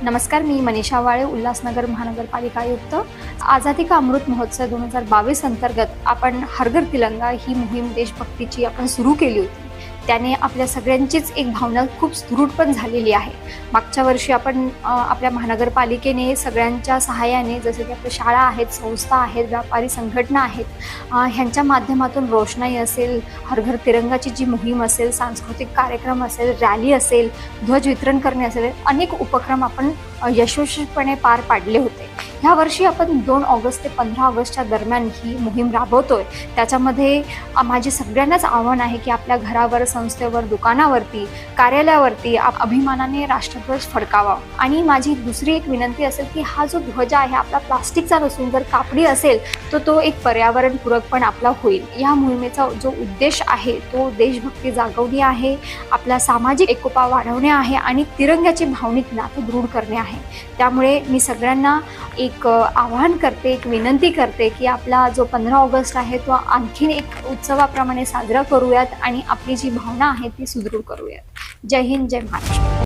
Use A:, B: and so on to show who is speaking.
A: नमस्कार, मी मनीषा वाळे, उल्हासनगर महानगरपालिका आयुक्त। आझादी का अमृत महोत्सव 2022 अंतर्गत आपण हर घर तिरंगा ही मोहीम देशभक्तीची आपण सुरू केली होती। त्याने आपल्या सगळ्यांचीच एक भावना खूप सुदृढ पण झालेली आहे। मागच्या वर्षी आपण आपल्या महानगरपालिकेने सगळ्यांच्या सहाय्याने, जसे की आपल्या शाळा आहेत, संस्था आहेत, व्यापारी संघटना आहेत, ह्यांच्या माध्यमातून रोषणाई असेल, हर घर तिरंगाची जी मोहीम असेल, सांस्कृतिक कार्यक्रम असेल, रॅली असेल, ध्वज वितरण करणे असेल, अनेक उपक्रम आपण यशस्वीपणे पार पाडले होते। ह्या वर्षी आपण 2 ऑगस्ट ते 15 ऑगस्टच्या दरम्यान ही मोहीम राबवतोय। त्याच्यामध्ये माझे सगळ्यांनाच आव्हान आहे की आपल्या घरावर, संस्थेवर, दुकानावरती, कार्यालयावरती अभिमानाने राष्ट्रध्वज फडकावा। आणि माझी दुसरी एक विनंती असेल की हा जो ध्वज आहे आपला प्लास्टिकचा नसून जर कापडी असेल तर तो एक पर्यावरणपूरक पण आपला होईल। या मोहिमेचा जो उद्देश आहे तो देशभक्ती जागवणे आहे, आपला सामाजिक एकोपा वाढवणे आहे आणि तिरंग्याची भावनिक नातं दृढ करणे आहे। त्यामुळे मी सगळ्यांना एक आवाहन करते, एक विनंती करते की आपला जो 15 ऑगस्ट आहे तो आणखीन एक उत्सवाप्रमाणे साजरा करूयात आणि आपली जी भावना आहे ती सुदृढ करूयात। जय हिंद, जय महाराष्ट्र।